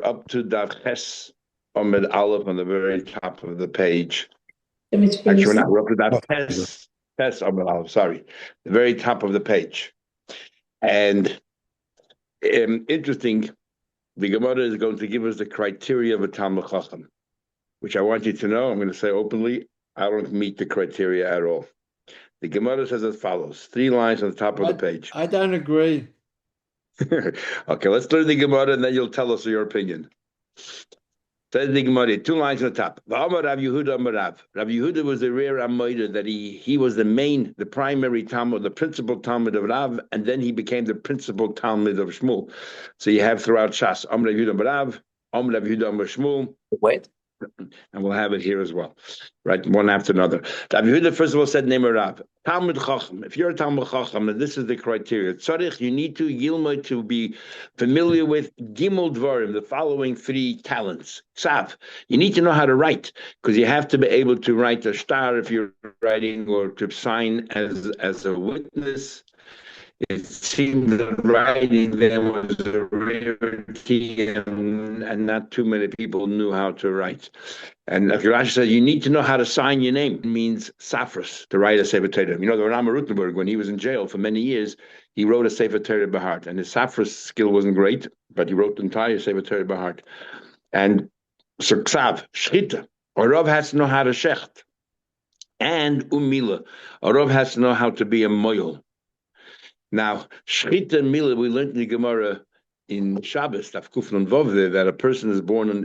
up to Daf Ches Amid Aleph on the very top of the page. Actually, we're not. We're up to Daf Ches Amid Aleph. Sorry, the very top of the page. And interesting, the Gemara is going to give us the criteria of a Talmud Chacham, which I want you to know. I'm going to say openly, I don't meet the criteria at all. The Gemara says as follows: 3 lines on the top of the page. I don't agree. Okay, let's learn the Gemara, and then you'll tell us your opinion. Says the Gemara, 2 lines on the top. Rav Yehuda Amar Rav. Rav Yehuda was the rare Amoida that he was the primary Talmud, the principal Talmud of Rav, and then he became the principal Talmud of Shmuel. So you have throughout Shas, Amar Yehuda Amar Rav, Amar Yehuda Amar Shmuel. Wait. And we'll have it here as well, right? One after another. Rav Yehuda first of all said, name of Rav. Talmud Chacham. If you're a Talmud Chacham, and this is the criteria, tzarich, you need to be familiar with Gimel Dvarim, the following 3 talents. Ksav, you need to know how to write, because you have to be able to write a star if you're writing, or to sign as a witness. It seemed that writing there was a rarity, and not too many people knew how to write. And Rashi said, you need to know how to sign your name. It means Safras, to write a Sefer Torah. You know, the Rama Rutenberg, when he was in jail for many years, he wrote a Sefer Torah by heart. And his Safras skill wasn't great, but he wrote the entire Sefer Torah by heart. And so Ksav, Shchita, a Rav has to know how to shecht. And Umila, a Rav has to know how to be a moil. Now, Shchita and Mila, we learned in the Gemara in Shabbos, that a person is born on,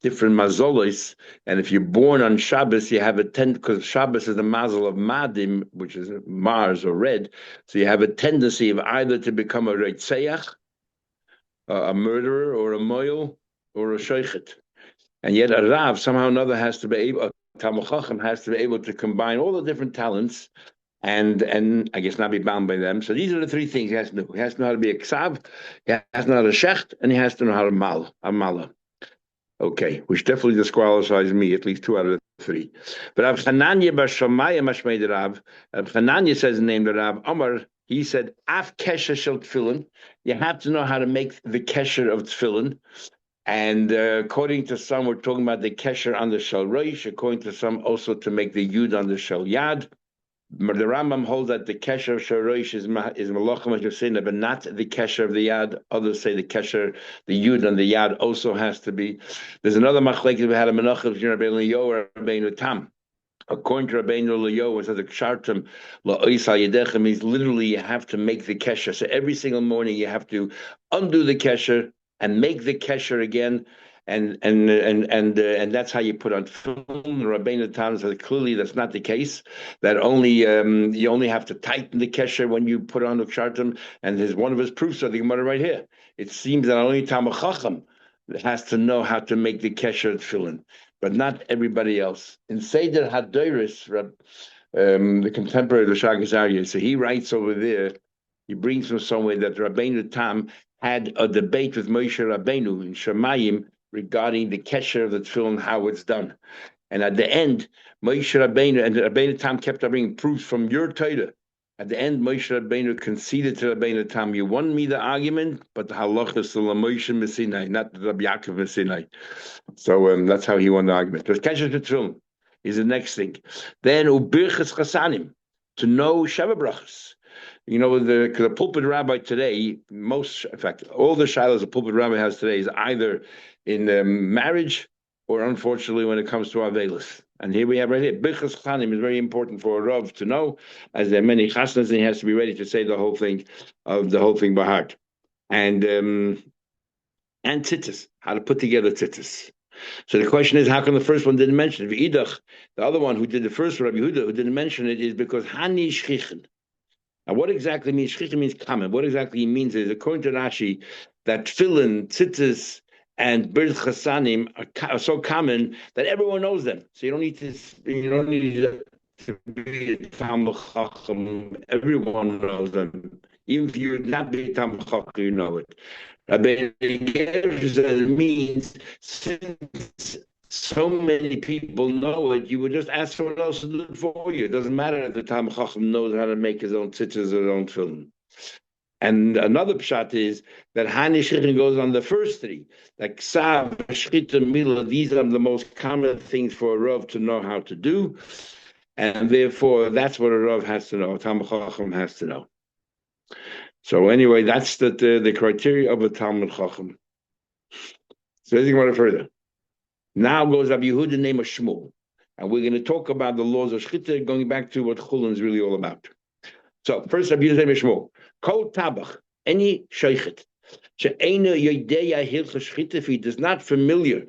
different mazolos, and if you're born on Shabbos, you have a because Shabbos is the mazel of Madim, which is Mars or red, so you have a tendency of either to become a Reitzeach, a murderer, or a moil, or a Sheichet. And yet a Rav, somehow or another, has to be able, a Talmud Chacham has to be able to combine all the different talents, and I guess not be bound by them. So these are the 3 things he has to know. He has to know how to be a ksav, he has to know how to shecht, and he has to know how to mala. Okay, which definitely disqualifies me, at least 2 out of the 3. But Rav Chananya bar Shammai mashmei Rav. Rav Chananya says the name of Rav Amar. He said, "Af kesher shel tefillin." You have to know how to make the kesher of tefillin. And according to some, we're talking about the kesher on the shel roish. According to some, also to make the yud on the shel yad. The Rambam holds that the kesher of Shorosh is Malachim Hashusina, but not the kesher of the Yad. Others say the kesher, the Yud and the Yad also has to be. There's another machlek we had a Menachem Rabbeinu Leo or Rabbeinu Tam. According to Rabbeinu Leo, it says the kshartim la'oisal yedechem means literally you have to make the kesher. So every single morning you have to undo the kesher and make the kesher again. And that's how you put on film. Rabbeinu Tam says clearly that's not the case. That only you only have to tighten the kesher when you put on the kshartim. And there's one of his proofs of the Gemara right here. It seems that only Talmud Chacham has to know how to make the kesher tefillin, but not everybody else. In Seder Hadoros, the contemporary of the Shagazarian, so he writes over there. He brings from somewhere that Rabbeinu Tam had a debate with Moshe Rabbeinu in Shemayim regarding the kesher of the tefillin, how it's done. And at the end, Moshe Rabbeinu, and Rabbeinu Tam kept bringing proofs from your Torah. At the end, Moshe Rabbeinu conceded to Rabbeinu Tam, you won me the argument, but the halacha is still Moshe Messinai, not Rabbi Yaakov Messinai. So that's how he won the argument. But kesher to tefillin is the next thing. Then, ubirchas chasanim, to know Sheva brachas. The pulpit rabbi today, in fact, all the shilas a pulpit rabbi has today is either in marriage or, unfortunately, when it comes to Avelis. And here we have right here, Birchas Chanim is very important for a Rav to know, as there are many chasnas, and he has to be ready to say the whole thing by heart. And tzitzis, how to put together tzitzis. So the question is, how come the first one didn't mention it? V'idach, the other one who did the first, Rabbi Yehuda, who didn't mention it, is because Hani Shchichen. Now, what exactly means shchicha means common? What exactly he means is, according to Rashi, that tefillin, tzitzis, and birch chasanim are so common that everyone knows them. So you don't need to be a Talmud Chacham. Everyone knows them. Even if you're not be a Talmud Chacham, you know it. Rabbi Gershon means since so many people know it, you would just ask someone else to do it for you. It doesn't matter if the Talmud Chacham knows how to make his own tzitzis or his own tefillin. And another pshat is that Hanishichin goes on the first three. Like Ksav, Shchita, Mila, these are the most common things for a Rav to know how to do. And therefore, that's what a Rav has to know, a Talmud Chacham has to know. So anyway, that's the criteria of a Talmud Chacham. So let's go further. Now goes Rabbi Yehuda name of Shmuel. And we're going to talk about the laws of Shchita, going back to what Chulin is really all about. So first, Rabbi Yehuda name of Shmuel. Kol tabach, any sheichet, she'ena yodeya hilchos shchita, if he is not familiar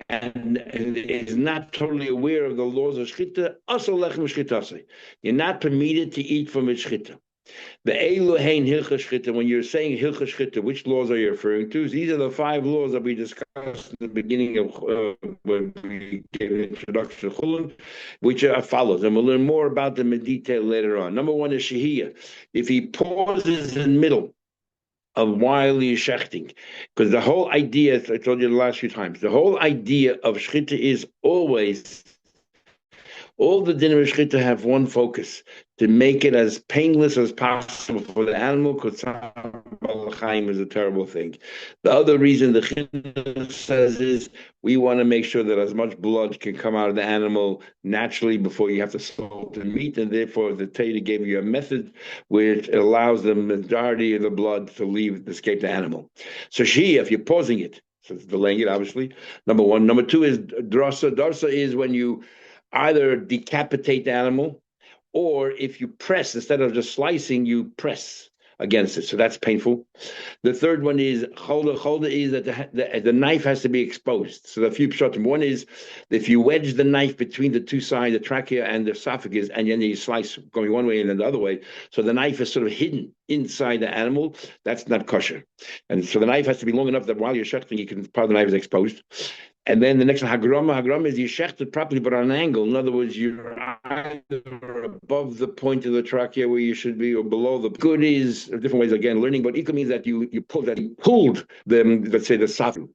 and is not totally aware of the laws of shchita, asal lechem shchitase. You're not permitted to eat from its shchita. The elu hein hilchos shchita. When you're saying hilchos shchita, which laws are you referring to? These are the 5 laws that we discussed at the beginning of when we gave an introduction to Chulin, which are follows, and we'll learn more about them in detail later on. Number 1 is shehiyah. If he pauses in the middle of while he is shechting, because the whole idea, I told you the last few times, the whole idea of shchita is always, all the din of shchita have one focus, to make it as painless as possible for the animal, because Chaim is a terrible thing. The other reason the Chinuch says is we want to make sure that as much blood can come out of the animal naturally before you have to salt the meat, and therefore the Torah gave you a method which allows the majority of the blood to escape the animal. So if you're pausing it, so it's delaying it, obviously, number 1. Number 2 is drasa. Drasa is when you either decapitate the animal, or if you press, instead of just slicing, you press against it. So that's painful. The third one is cholda. Cholda is that the knife has to be exposed. So the few pshatim. One is if you wedge the knife between the two sides, the trachea and the esophagus, and then you slice going one way and then the other way. So the knife is sort of hidden inside the animal. That's not kosher. And so the knife has to be long enough that while you're shechting, part of the knife is exposed. And then the next one, hagrama. Hagrama is you shecht it properly, but on an angle. In other words, you're either above the point of the trachea where you should be, or below the. Good is different ways again learning, but equal means that you pulled the, let's say, the safu.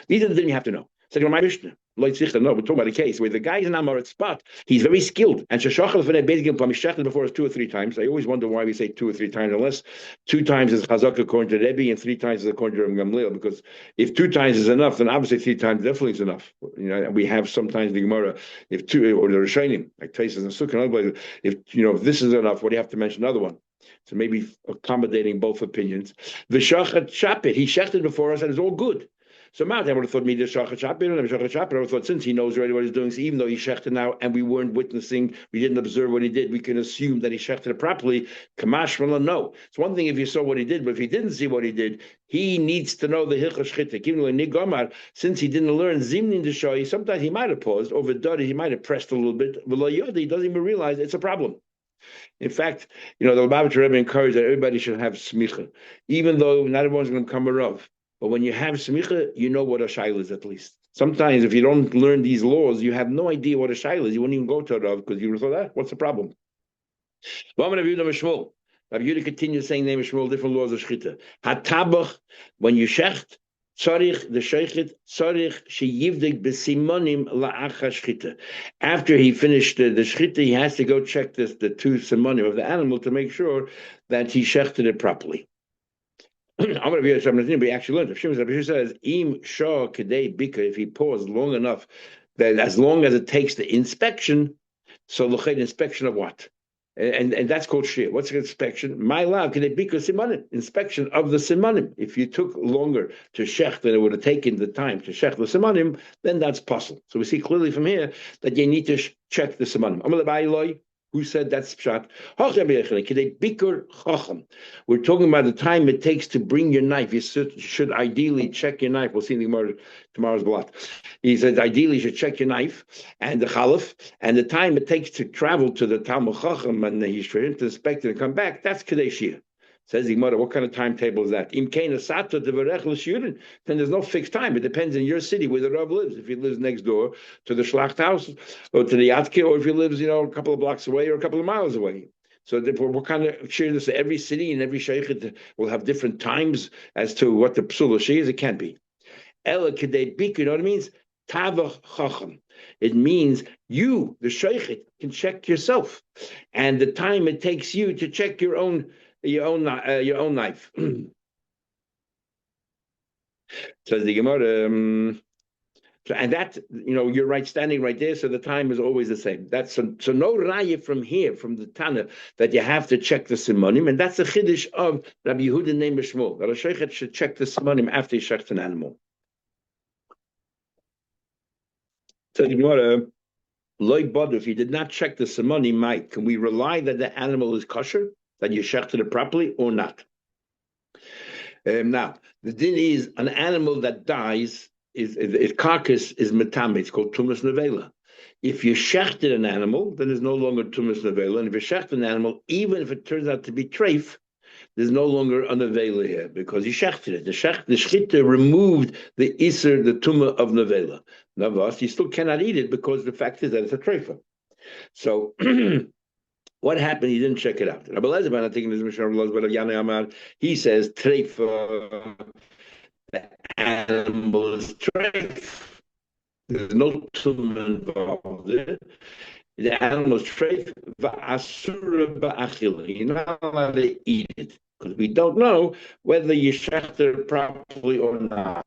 These are the things you have to know. So my Mishnah. No, we're talking about a case where the guy is in Amorit spot. He's very skilled. And basically before us 2 or 3 times. I always wonder why we say 2 or 3 times, unless 2 times is chazak according to Rebbe and 3 times is according to Gamliel. Because if 2 times is enough, then obviously 3 times definitely is enough. We have sometimes the Gemara, if 2 or the Rishonim, like Taisus and Sukkah, if this is enough, what do you have to mention another one? So maybe accommodating both opinions. V'shachat shapit, he shechted before us and it's all good. So Matt, I would have thought maybe shachat shapit, and shachat shapit. I would have thought since he knows already what he's doing, so even though he shechted now and we weren't witnessing, we didn't observe what he did, we can assume that he shechted it properly. Kamash no. It's one thing if you saw what he did, but if he didn't see what he did, he needs to know the hilchos shchita. Even though Nigomar, since he didn't learn zimnin to show, sometimes he might have paused, over Dodi, he might have pressed a little bit. But he doesn't even realize it's a problem. In fact, the Lubavitcher Rebbe encouraged that everybody should have smicha, even though not everyone's going to become a rav. But when you have smicha, you know what a shaila is at least. Sometimes if you don't learn these laws, you have no idea what a shaila is. You won't even go to a rav because you thought, what's the problem? Rabbi Yehuda continues saying name of Shmuel, different laws of shchita. Hatabach, when you shecht, tzarich the sheichet, tzarich sheyivdik b'simonim la'acha shchita. After he finished the shchita, he has to go check the 2 simonim of the animal to make sure that he shechted it properly. I'm going to be something we actually learned. If says im shah kedei bika, if he paused long enough, that as long as it takes the inspection, so the inspection of what? And that's called shir. What's the inspection? My love, kedei bika simanim, inspection of the simanim. If you took longer to shech than it would have taken the time to shech the simanim, then that's possible. So we see clearly from here that you need to check the simanim. Who said that's pshat? We're talking about the time it takes to bring your knife. You should ideally check your knife. We'll see in tomorrow's blot. He said ideally you should check your knife and the chalif, and the time it takes to travel to the Talmud Chacham and he's to inspect it and come back. That's Kedei Shir. Says the Gemara, what kind of timetable is that? Then there's no fixed time. It depends in your city where the Rav lives. If he lives next door to the Schlacht house or to the Yatke, or if he lives, a couple of blocks away or a couple of miles away. So therefore, what kind of shir this? Every city and every sheikh will have different times as to what the psula shir is. It can't be. Ela kedei bik, you know what it means? Tavach chacham. It means you, the sheikh, can check yourself, and the time it takes you to check your own your own knife. Says the Gemara. So, and that, you're right, standing right there, so the time is always the same. That's so no raya from here, from the Tana, that you have to check the simonim, and that's the chiddush of Rabbi Yehuda named Shmuel, that a sheikhet should check the simonim after he shechts an animal. So the Gemara, loy bod, if you did not check the simonim, Mike, can we rely that the animal is kosher, that you shechted it properly, or not? Now, the din is an animal that dies, its carcass is metame. It's called tumas nevela. If you shechted an animal, then there's no longer tumas nevela. And if you shechted an animal, even if it turns out to be treif, there's no longer an nevela here because you shechted it. The shechita removed the iser, the tumah of nevela. Navas, you still cannot eat it because the fact is that it's a treifa. So what happened? He didn't check it out. Rabbi Lezer, I think he says treifa. The animal is treif. There's no tumah involved there. The animal is treif va'asura ba'achila. You're not allowed to eat it because we don't know whether you shechter it properly or not.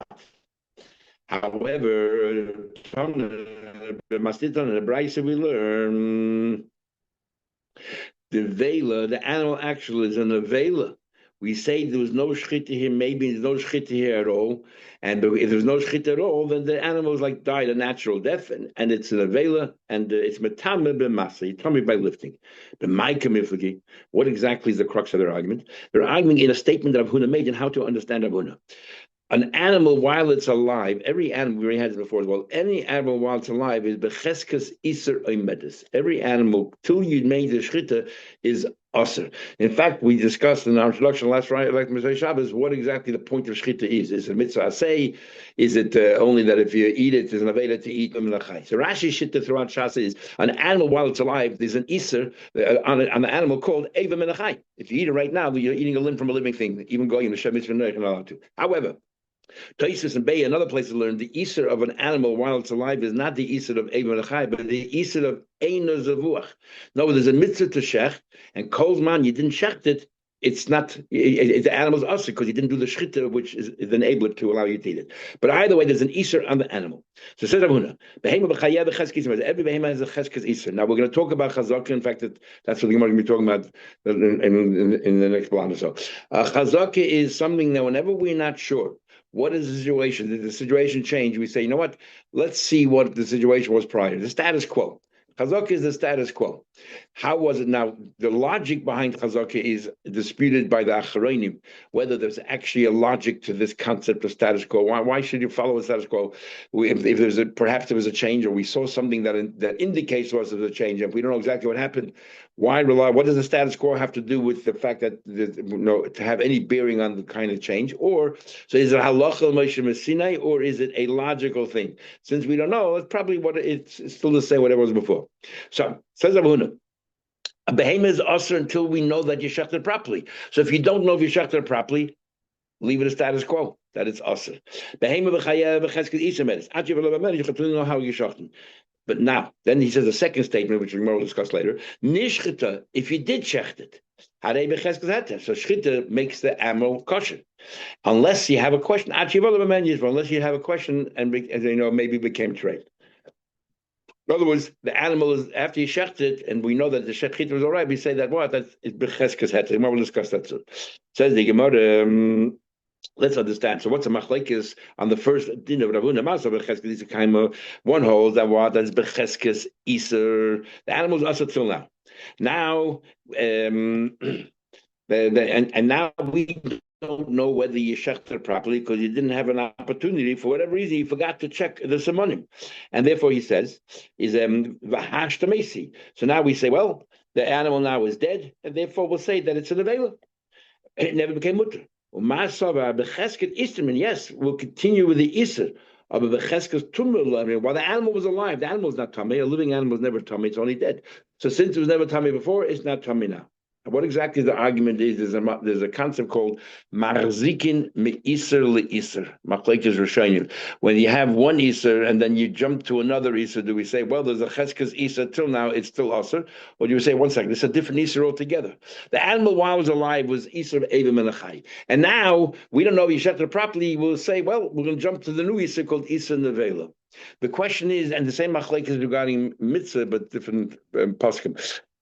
However, from the Maslitan and the Brisa we learn the vela, the animal actually is in a vela. We say there was no shchita here, maybe there's no shchita here at all. And if there's no shchita at all, then the animal is like died a natural death, and it's in a vela, and it's metame b'masa. You tell me by lifting. The ma'ikam. What exactly is the crux of their argument? They're arguing in a statement that Abhuna made and how to understand Abhuna. An animal while it's alive, every animal, we already had this before as well, any animal while it's alive is becheskas iser oimedis. Every animal, till you made the shchita, is aser. In fact, we discussed in our introduction last Friday, like Moshe Shabbos, what exactly the point of shchita is. Is it mitzvah asay? Is it only that if you eat it, there's an aveda to eat them lachai? So Rashi shita throughout Shas is, an animal while it's alive, there's an iser on an animal called eva menachai. If you eat it right now, you're eating a limb from a living thing, even going in the Shem Mitzvah, you're not allowed to. However, Taisus and Bay, another place to learn, the Easter of an animal while it's alive is not the Easter of Eivah Nechai, but the Easter of Eino Zavuach. No, there's a mitzvah to shech, and Kolzman, you didn't shecht it, it's not, the animal's usher because you didn't do the shchita, which is the enabler to allow you to eat it. But either way, there's an Easter on the animal. So says Abuna, every behema has a cheskes Easter. Now we're going to talk about chazaka. In fact, that's what we're going to be talking about in the next blog or so. Chazaka is something that whenever we're not sure, what is the situation? Did the situation change? We say, you know what? Let's see what the situation was prior. The status quo. Chazaka is the status quo. How was it now? The logic behind Chazaka is disputed by the Acharonim, whether there's actually a logic to this concept of status quo. Why should you follow the status quo? If there's perhaps there was a change, or we saw something that indicates to us there's a change, and if we don't know exactly what happened, why rely? What does the status quo have to do with the fact that to have any bearing on the kind of change? Or so is it halacha Moshe Messinai, or is it a logical thing? Since we don't know, it's probably it's still the same whatever was before. So says Abuna, a behemoth is usher until we know that you shechted it properly. So if you don't know if you shechted it properly, leave it as status quo, that it's usher. Behemoth know how you shechten. But now, then he says the second statement, which we will discuss later. Nishchita, if you did shecht it, so shchita makes the animal kosher, unless you have a question. Unless you have a question and maybe became trade. In other words, the animal is after you shecht it, and we know that the shechita was all right. We say that that's becheskes heter. We'll discuss that soon. Says the Gemara. Let's understand. So what's a machlekes on the first din of Ravuna Masa becheskes iser kaima? One holds that that's becheskes iser. The animal is also till now. Now, and now we don't know whether you shechter properly because you didn't have an opportunity for whatever reason. You forgot to check the simonim, and therefore he says is vahash tamesi. So now we say, well, the animal now is dead, and therefore we'll say that it's an avela. It never became mutter. Yes, we'll continue with the iser of a becheskes tumah. While the animal was alive, the animal is not tummy. A living animal is never tummy; it's only dead. So since it was never tummy before, it's not tummy now. What exactly the argument is? There's a concept called marzikin me'iser le'iser. Machlekes Rishonim. When you have one iser and then you jump to another iser, do we say, well, there's a cheskes iser till now, it's still aser? Or do you say, one second, it's a different iser altogether? The animal while it was alive was iser evim and achai. And now, we don't know if you shut it properly, we'll say, well, we're going to jump to the new iser called iser nevela. The question is, and the same machlekes regarding mitzvah, but different poskim.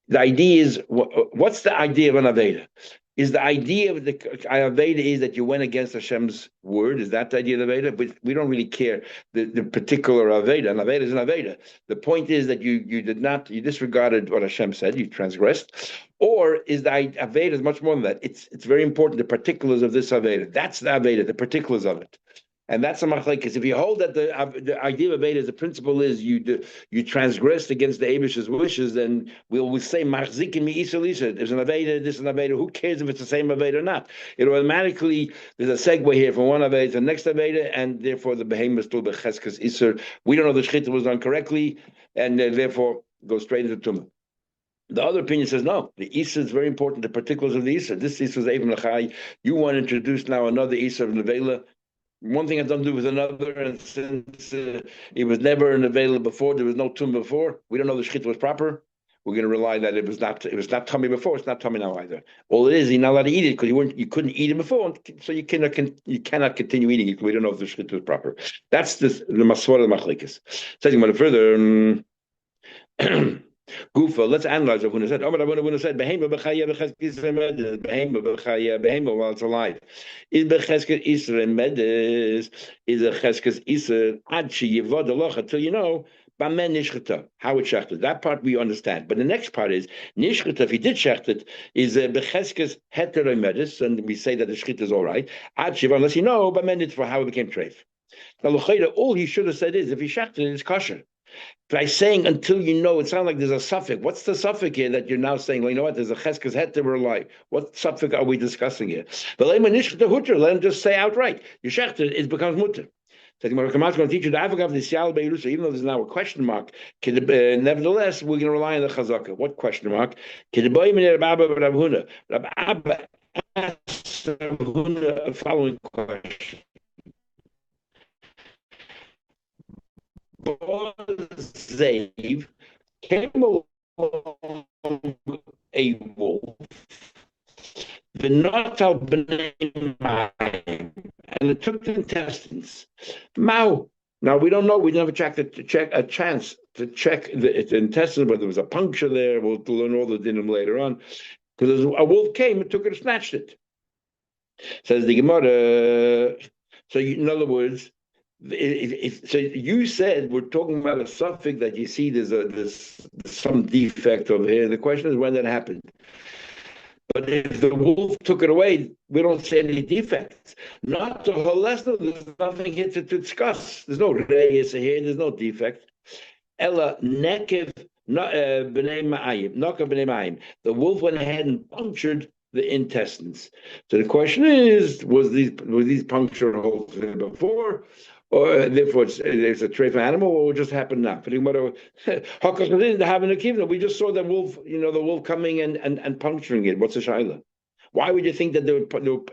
The idea is, what's the idea of an Aveda? Is the idea of the Aveda is that you went against Hashem's word? Is that the idea of Aveda? But we don't really care the particular Aveda. An Aveda is an Aveda. The point is that you disregarded what Hashem said, you transgressed. Or is the Aveda is much more than that? It's very important, the particulars of this Aveda. That's the Aveda, the particulars of it. And that's a machlekes. If you hold that the idea of Aveda, the principle is you transgressed against the Eibish's wishes, then we'll say machzikin mi'isel isha. There's an Aveda, this is an Aveda. Who cares if it's the same Aveda or not? It automatically, there's a segue here from one Aveda to the next Aveda, and therefore the behemoth is still becheskes iser. We don't know the shechita was done correctly, and therefore go straight into tumah. The other opinion says no. The Isa is very important. The particulars of the Isa. This Isa is Evim Lachai. You want to introduce now another Isa of Nevela. One thing has nothing to do with another, and since it was never an available before, there was no tomb before. We don't know the shechita was proper. We're going to rely that it was not tummy before. It's not tummy now either. All it is, you're not allowed to eat it because you couldn't eat it before, so you cannot continue eating it. We don't know if the shechita was proper. That's the maswara machlekes. Saying further. Gufa, let's analyze what Huna said. Huna said, Behema b'chaya b'cheskes Behema b'chaya Behema while it's alive. Is b'cheskes Isra medes is a cheskes Isra ad sheyivod alocha till you know b'amen nishchata how it shechted. That part we understand, but the next part is nishchata. If he did shechted, is b'cheskes heter medes, and we say that the shechita is all right. Ad sheyivod unless you know b'amen for how it became treif. Now l'chayda, all he should have said is if he shechted, it's kosher. By saying until you know, it sounds like there's a suffix. What's the suffix here that you're now saying? Well, you know what? There's a cheskes heter we're alive. What suffix are we discussing here? But let him just say outright. Your shechter, it becomes mutter. Even though there's now a question mark, nevertheless, we're going to rely on the chazaka. What question mark? Rab Abba asked Rav Huna a following question. Zav came along a wolf, and it took the intestines. Mao. Now we don't know. We never checked a chance to check the intestines, whether there was a puncture there. We'll learn all the dinim later on. Because a wolf came and took it and snatched it. Says the Gemara. So in other words. So you said we're talking about a suffix that you see there's some defect over here. The question is when that happened. But if the wolf took it away, we don't see any defects. Not the whole lesson. There's nothing here to discuss. There's no reyes here. There's no defect. Ella nekev b'nei ma'ayim. Nakav b'nei ma'ayim. The wolf went ahead and punctured the intestines. So the question is, were these puncture holes there before? Or therefore it's a treif animal, or it just happened now? We just saw the wolf, the wolf coming and puncturing it. What's the shaila? Why would you think that there were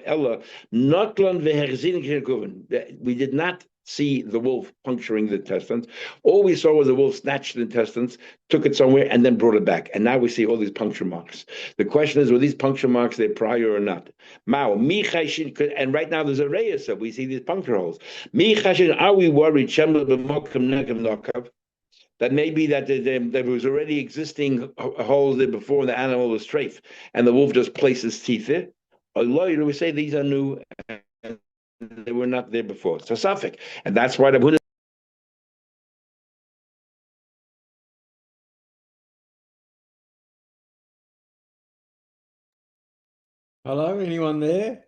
Ella notlan veherzin? We did not see the wolf puncturing the intestines. All we saw was the wolf snatched the intestines, took it somewhere, and then brought it back. And now we see all these puncture marks. The question is, were these puncture marks there prior or not? And right now there's a reyes, so we see these puncture holes. Are we worried that maybe that there was already existing holes there before the animal was strafe, and the wolf just placed his teeth there? Or we say these are new, and they were not there before. It's a suffix, and that's why the Buddha. Hello, anyone there?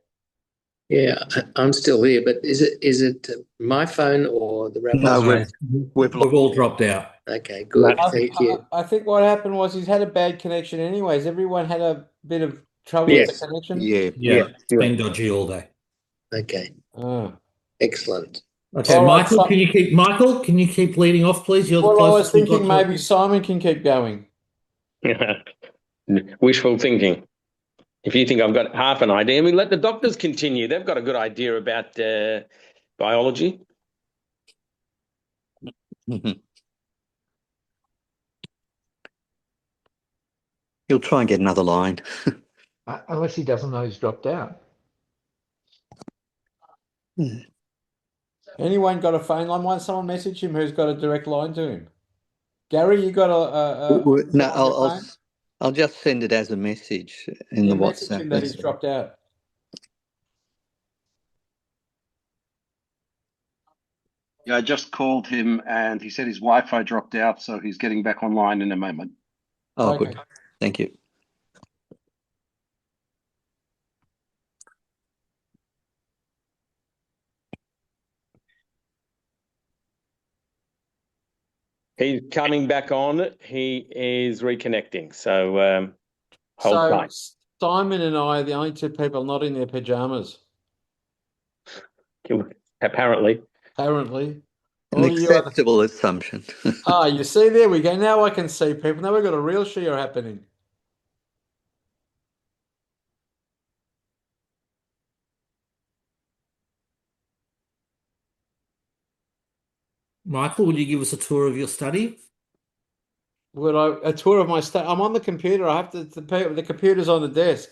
Yeah, I'm still here, but is it my phone or the rabbi's? No, we've all dropped out. Okay, good. Thank you. I think what happened was he's had a bad connection anyways. Everyone had a bit of trouble with the connection. Yeah. It's been dodgy all day. Okay. Oh. Excellent. Okay, All right, Michael, can you keep leading off, please? You're the Well, I was closest thinking maybe Simon can keep going. Wishful thinking. If you think I've got half an idea, let the doctors continue. They've got a good idea about biology. He'll try and get another line. Unless he doesn't know he's dropped out. Anyone got a phone line? Want someone message him who's got a direct line to him? Gary, you got No, I'll just send it as a message in the message WhatsApp. him that he's dropped out. Yeah, I just called him and he said his Wi-Fi dropped out, so he's getting back online in a moment. Oh, Okay. good. Thank you. He's coming back on. He is reconnecting. So hold tight. Simon and I are the only two people not in their pajamas. Apparently. An acceptable assumption. You see, there we go. Now I can see people. Now we've got a real shear happening. Michael, will you give us a tour of your study? A tour of my study? I'm on the computer. I have the computer's on the desk.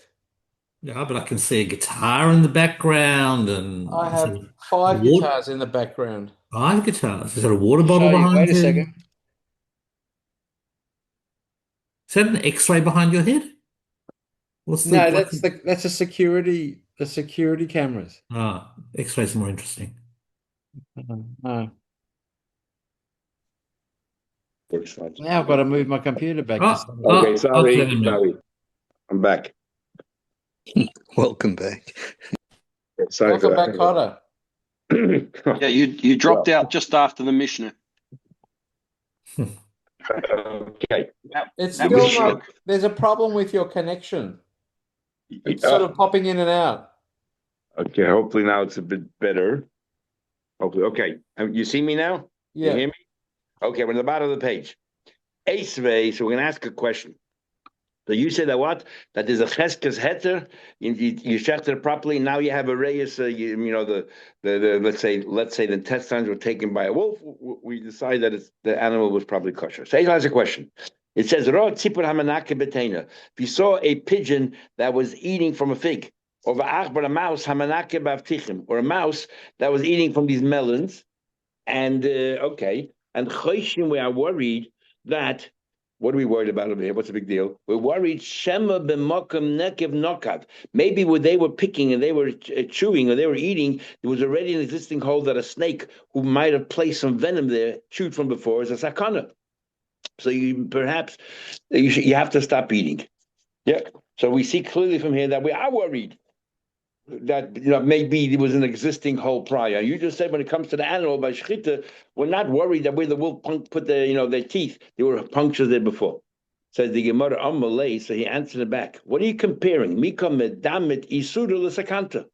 Yeah, but I can see a guitar in the background, and I have 5 guitars in the background. 5 guitars. Is there a water bottle behind you? Wait a second. Is that an X-ray behind your head? That's a security. The security cameras. X-rays are more interesting. No. Now I've got to move my computer back. Okay, sorry. I'm back. Welcome back. Sorry. Welcome back, Cotter. Yeah, you dropped out just after the Mishnah. Okay. It's still not. There's a problem with your connection. It's sort of popping in and out. Okay, hopefully now it's a bit better. Hopefully, okay. You see me now? Yeah. You hear me? Okay, we're at the bottom of the page. Esvei, so we're going to ask a question. So you say that what? That there's a cheskes heter, you checked it properly. Now you have a reyes. The let's say the intestines were taken by a wolf. We decide that the animal was probably kosher. So here's a question. It says, if you saw a pigeon that was eating from a fig, or a mouse, or a mouse that was eating from these melons, and and we are worried that. What are we worried about over here? What's the big deal? We're worried Shema b'makam nekev nokav. Maybe when they were picking and they were chewing or they were eating, there was already an existing hole that a snake who might have placed some venom there, chewed from before, is a sakana. So you have to stop eating. Yeah. So we see clearly from here that we are worried that maybe there was an existing hole prior. You just said when it comes to the animal by shechita, we're not worried that where the wolf put their teeth, there were punctures there before. Says the Gemara on Malay, so he answered it back. What are you comparing? Mika medamit isuda l'sakanta.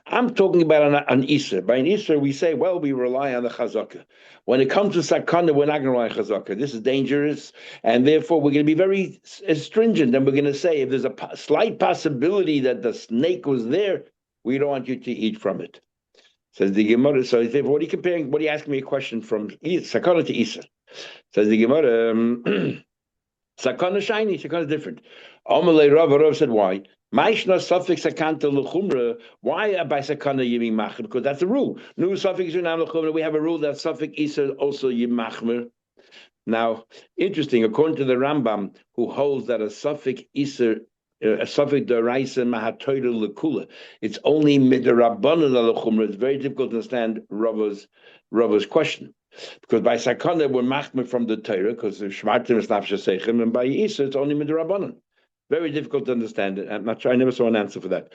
I'm talking about an Isser. By an Isser, we say, well, we rely on the chazaka. When it comes to sakana, we're not going to rely on chazaka. This is dangerous, and therefore we're going to be very stringent, and we're going to say if there's a slight possibility that the snake was there, we don't want you to eat from it. Says the Gemara. So he said, what are you comparing? What are you asking me a question from sakana to Isser? Says the Gemara, sakana shiny, sakana is different. Amalei Rav said, why? Maishna suffix sakanta l'chumra. Why by sakana yimim machmer? Because that's a rule. Nu suffix yunam l'chumra. We have a rule that suffix Isser also yim machmer. Now, interesting. According to the Rambam, who holds that a suffix Isser, a suffix deraisa mahatoida lekula, it's only midrabanan l'chumra. It's very difficult to understand Rava's question. Because by sakana we're machmer from the Torah, because the shmartim is nafshe seichem, and by Isser it's only midrabanan. Very difficult to understand it. I'm not sure. I never saw an answer for that.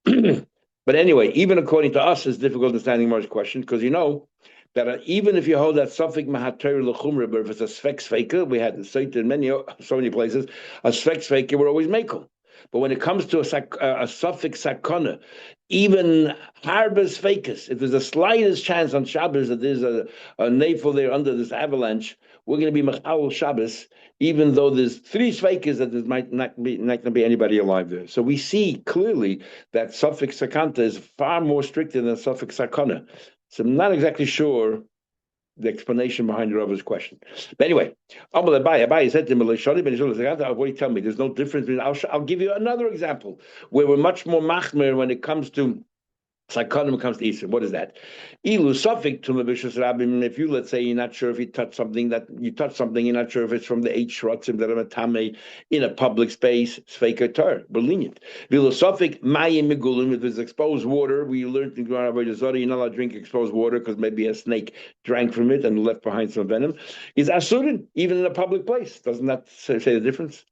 But anyway, even according to us, it's difficult understanding Mar's question because you know that even if you hold that suffix mahater l'chumra, but if it's a sfex faker, we had the site in so many places, a sfex faker we're always makel. But when it comes to a suffix sakana, even harbors fakis, if there's the slightest chance on Shabbos that there's a navel there under this avalanche, we're going to be machal Shabbos, even though there's 3 fakis that there might not be anybody alive there. So we see clearly that suffix sakanta is far more stricter than suffix sakana. So I'm not exactly sure the explanation behind the Rav's question. But anyway, Abai said to him, what do you tell me? There's no difference between, I'll give you another example where we're much more machmer when it comes to Psychonym comes to Easter. What is that? Ilu suffik to Rabim. If you, let's say, you're not sure if you touch something, you're not sure if it's from the 8 shrotzim that are matame in a public space, sveika tar, but lenient. Ilu suffik mayim megulim. If there's exposed water, we learned in Gemara Avodah Zarah, you're not allowed to drink exposed water because maybe a snake drank from it and left behind some venom. Is asurin even in a public place? Doesn't that say the difference?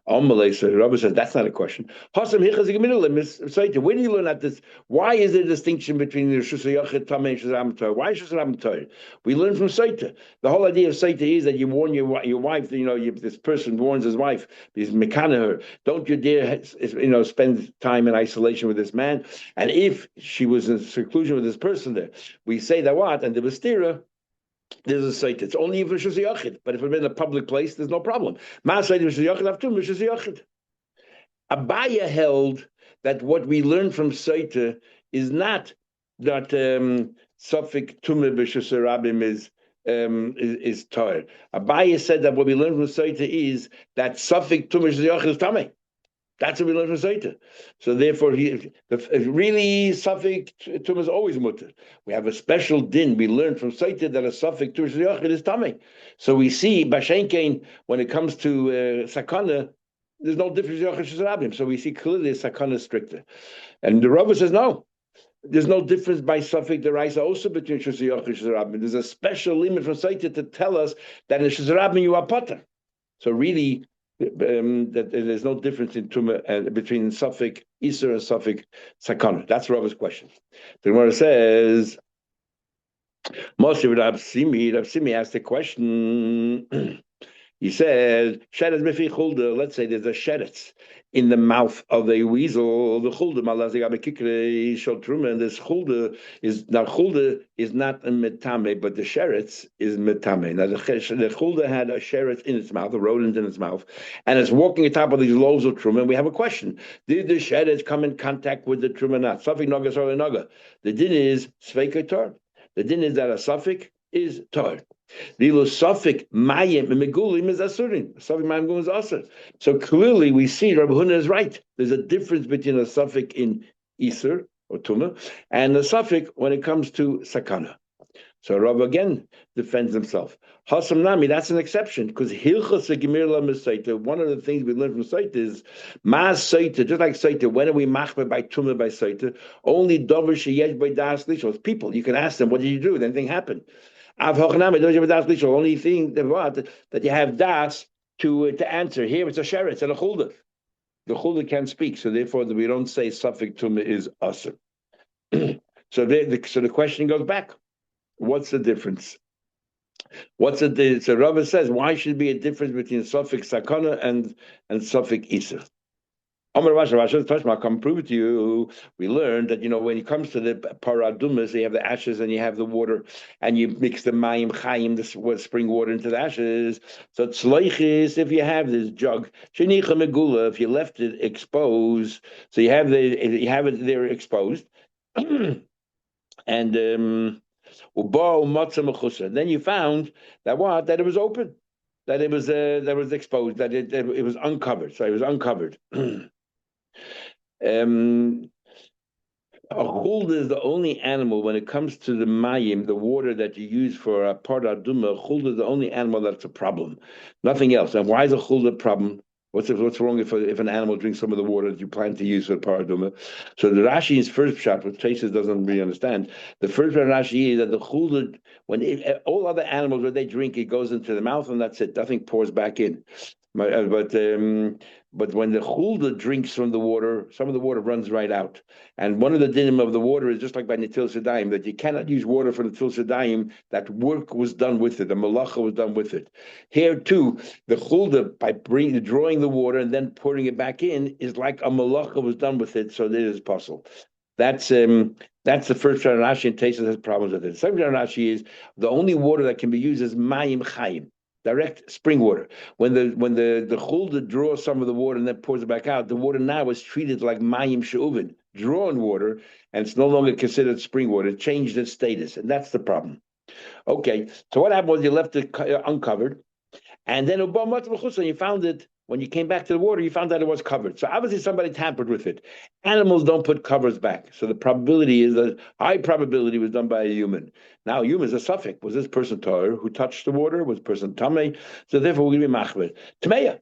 So Rabbi says that's not a question. Where do you learn that this? Why is there a distinction between the Shusay Yachid Tamei and Shusay Torah? Why Shusay Torah? We learn from Saita. The whole idea of Saita is that you warn your wife. This person warns his wife. He's mekana her. Don't you dare, spend time in isolation with this man. And if she was in seclusion with this person there, we say that what? And the Vestira. There's a site. It's only for Shus Yachid, but if it's in a public place, there's no problem. Abaya held that what we learn from Saita is not that Sufik Tumah b'Shus Rabim is Torah. Abaya said that what we learn from Saita is that Sufik Tumah b'Shus Yachid is Tameh. That's what we learn from Saita. So therefore, really, suffix tumah is always mutter. We have a special din. We learn from Saita that a suffix tumah is tamei. So we see Bashenkein when it comes to sakana, there's no difference in Rabim. So we see clearly sakana is stricter. And the Rava says no. There's no difference by suffix deraisa also between Shusayach and Shusarabim. There's a special limit from Saita to tell us that in Shusarabim you are potter. So really, that there's no difference in tumah between suffix iser and suffix sakana. That's Rava's question. The Gemara says, Moshe Rav Simi asked the question. He said, "Sheretz mefi chulda." Let's say there's a sheretz in the mouth of a weasel. The chulda malaziga bekikre shel truma, and this chulda is not a metame, but the sheretz is metame. Now the chulda had a sheretz in its mouth, a rodent in its mouth, and it's walking atop of these loaves of truma. And we have a question: did the sheretz come in contact with the truma? Not suffix naga or naga. The din is sveika tar. The din is that a suffix is tar. The suffix mayim megulim is asurin. Suffix mayim megulim is asur. So clearly we see Rabbi Huna is right. There's a difference between a suffix in iser or tuma and a suffix when it comes to sakana. So Rabbi again defends himself. Hasam nami, that's an exception because hilchos gemir la mesaita. One of the things we learn from Saita is mas Saita, just like Saita. When are we machmer by tuma by Saita? Only dover sheyesh by das lishos. People, you can ask them, what did you do? Did anything happen? Only thing that you have das to answer. Here it's a sheretz and a chulda. The chulda can't speak, so therefore we don't say suffix tumah is asur. So the question goes back. What's the difference? So Rava says, why should there be a difference between suffix sakana and suffix isa? Amar Rasha, I come prove it to you. We learned that when it comes to the paradumas, you have the ashes and you have the water, and you mix the mayim chayim, the spring water, into the ashes. So tzloichis, if you have this jug, shenicha megula, if you left it exposed, so you have it there exposed, and then you found that it was open, that it was exposed, that it was uncovered. So it was uncovered. A chulda is the only animal when it comes to the mayim, the water that you use for a paraduma. Chulda is the only animal that's a problem, nothing else. And why is a chulda a problem? What's wrong if an animal drinks some of the water that you plan to use for paraduma? So the Rashi's first shot, which Chases doesn't really understand, the first shot Rashi is that the chulda, all other animals when they drink, it goes into the mouth and that's it. Nothing pours back in. But But when the chulda drinks from the water, some of the water runs right out. And one of the dinim of the water is just like by Netil Sedayim, that you cannot use water for Netil Sedayim, that work was done with it, the malacha was done with it. Here too, the chulda, by drawing the water and then pouring it back in, is like a malacha was done with it, so it is possible. That's the first Rashi, and Tesis has problems with it. The second Rashi is the only water that can be used is mayim chayim, direct spring water. When the chulda draws some of the water and then pours it back out, the water now is treated like mayim she'uvin, drawn water, and it's no longer considered spring water. It changed its status, and that's the problem. Okay, so what happened was you left it uncovered, and then you found it. When you came back to the water, you found that it was covered. So obviously somebody tampered with it. Animals don't put covers back. So the probability is that high probability was done by a human. Now, human is a suffix. Was this person Torah who touched the water? Was the person Tameh? So therefore, we're going to be machmer. Tameya.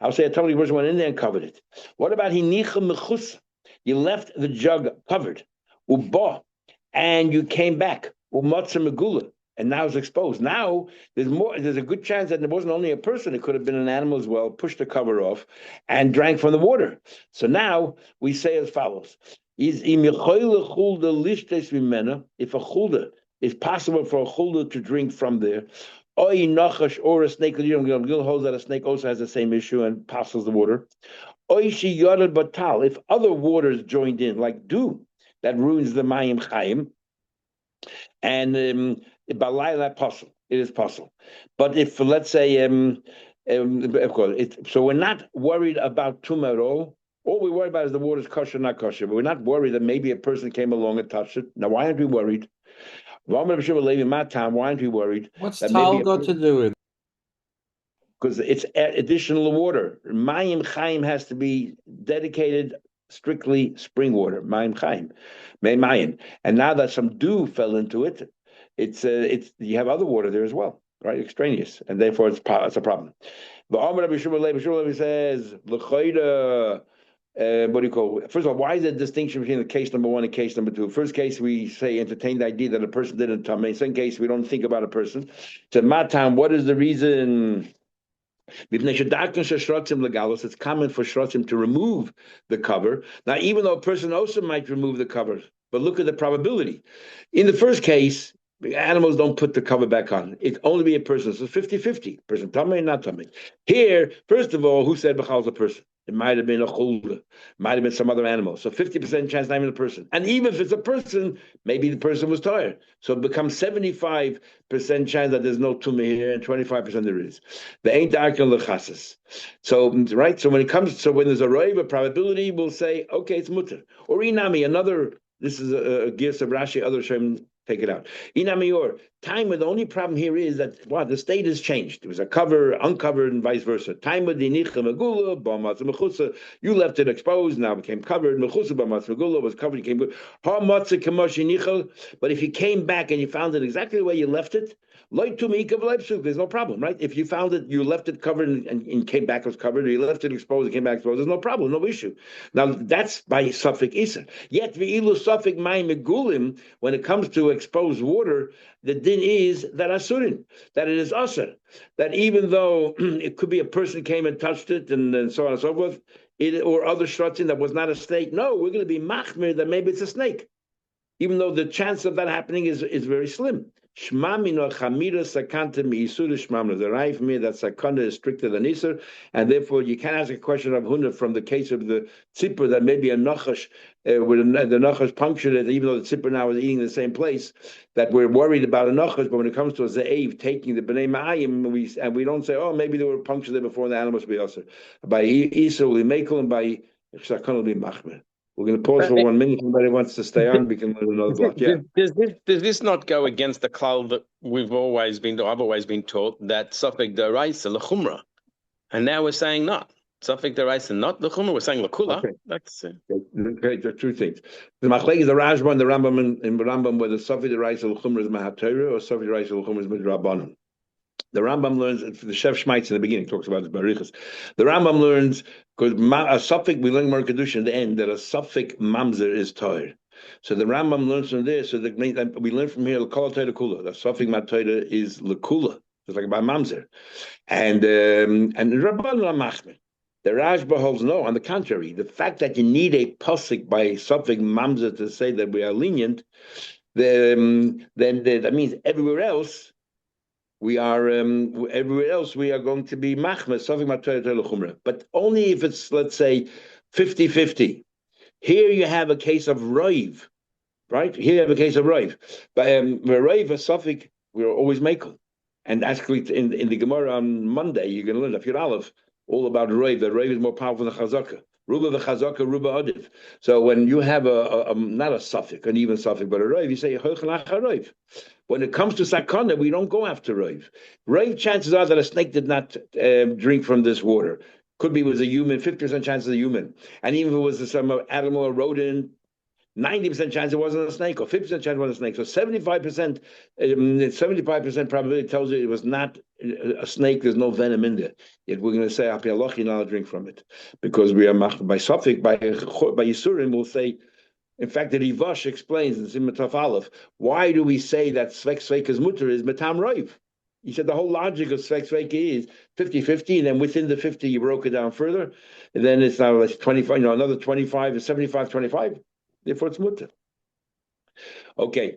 I'll say a Tameh person went in there and covered it. What about hinicha mechus? You left the jug covered. Uba. And you came back. Umatza megula. And now it's exposed. Now there's a good chance that it wasn't only a person, it could have been an animal as well, pushed the cover off and drank from the water. So now we say as follows. If a chulda is possible for a chulda to drink from there, or a snake, Gil holds that a snake also has the same issue and passes the water. If other waters joined in, like dew, that ruins the mayim chayim, and Balayla possible. It is possible. But if, let's say, of course, so we're not worried about tumah at all. All we worry about is the water's kosher, not kosher. But we're not worried that maybe a person came along and touched it. Now, why aren't we worried? Why aren't we worried? What's tal got to do with it? Because it's additional water. Mayim Chaim has to be dedicated strictly spring water. Mayim Chaim, Mayim. And now that some dew fell into it, it's you have other water there as well, right? Extraneous, and therefore it's a problem. The Amar Rabbi Shmuel says, "L'chayda." What do you call it? First of all, why is there a distinction between the case number one and case number two? First case, we say entertain the idea that a person didn't tell me. Second case, we don't think about a person. So, Matam, what is the reason? It's common for shrotzim to remove the cover. Now, even though a person also might remove the cover, but look at the probability. In the first case, animals don't put the cover back on. It only be a person. So 50-50. Person tamei, not tamei. Here, first of all, who said b'chal is a person? It might have been a chulda, might have been some other animal. So 50% chance not even a person. And even if it's a person, maybe the person was tired. So it becomes 75% chance that there's no tumah here and 25% there is. There ain't darkin lechasas. So right. So when there's a roiv, a probability, we'll say okay, it's mutter. Or inami, another. This is a gift of Rashi. Other Shem take it out. Inamior, time with the only problem here is that the state has changed. It was a cover, uncovered, and vice versa. Time with the nicha megula, b'matz mechusa. You left it exposed, now it became covered. Mechusa b'matz megula was covered, became good. Ha matza kamoshi nichel. But if you came back and you found it exactly the way you left it, there's no problem, right? If you found it, you left it covered and came back, it was covered, or you left it exposed and came back exposed, there's no problem, no issue. Now, that's by suffix isa. Yet, v'ilu suffix may megulim, when it comes to exposed water, the din is that asurin, that it is asur, that even though it could be a person came and touched it and so on and so forth, or other shrotzin that was not a snake, no, we're going to be machmir that maybe it's a snake, even though the chance of that happening is very slim. Shmamino chamira sakanta miisur shmamno. The right for me that sakanta is stricter than isur, and therefore you can't ask a question of huna from the case of the tzipper that maybe a nachash with the nachash punctured it, even though the tzipper now is eating the same place. That we're worried about a nachash, but when it comes to a ze'ev taking the bnei ma'ayim, we don't say, oh, maybe they were punctured there before and the animal should be usher. By isur we mekel and by sakana will be machmer. We're going to pause for 1 minute. If anybody wants to stay on, we can learn another block. Yeah. Does this not go against the klal that I've always been taught that suffix deraisa lechumra, and now we're saying not suffix deraisa, not lechumra. We're saying lekula. Okay. That's okay. There are two things. The machlek is the Rashba and the Rambam in Rambam, whether suffix deraisa lechumra is mahatorah or suffix deraisa lechumra is midrabanan. The Rambam learns, the Chef Schmeitz in the beginning talks about his barichas. The Rambam learns, because a suffix, we learn Mar Kedusha in the end, that a suffix mamzer is toir. So the Rambam learns from there, so we learn from here, l'kol toir kula. The suffix matoira is lekula. It's like by mamzer. And Rabban Lamachmer. The Rashba holds no. On the contrary, the fact that you need a pasuk by something mamzer to say that we are lenient, then that means everywhere else we are going to be machmer something about Torah Chumrah, but only if it's, let's say, 50-50. Here you have a case of roiv, right? Here you have a case of roiv, but roiv a suffix we're always makel, and actually in the Gemara on Monday you're going to learn if you're Aleph all about roiv. That roiv is more powerful than chazaka. Ruba the chazaka, ruba adiv. So when you have a not a suffix, an even suffix, but a roiv, you say roiv. When it comes to sakana, we don't go after roiv. Roiv, chances are that a snake did not drink from this water. Could be it was a human, 50% chance of a human. And even if it was some animal or rodent, 90% chance it wasn't a snake, or 50% chance it wasn't a snake. So 75% probability tells you it was not a snake. There's no venom in there. Yet we're going to say, "Api Allah, you're not drink from it," because we are by Safik, by Yisurim. We'll say, in fact, the Rivash explains in Simataf Aleph, why do we say that Svek Sveikas Mutter is Matam Roiv? He said the whole logic of Svek Sveika is 50-50, and then within the 50 you broke it down further, and then it's now like 25, another 25 is 75-25. Therefore, it's mutter. Okay,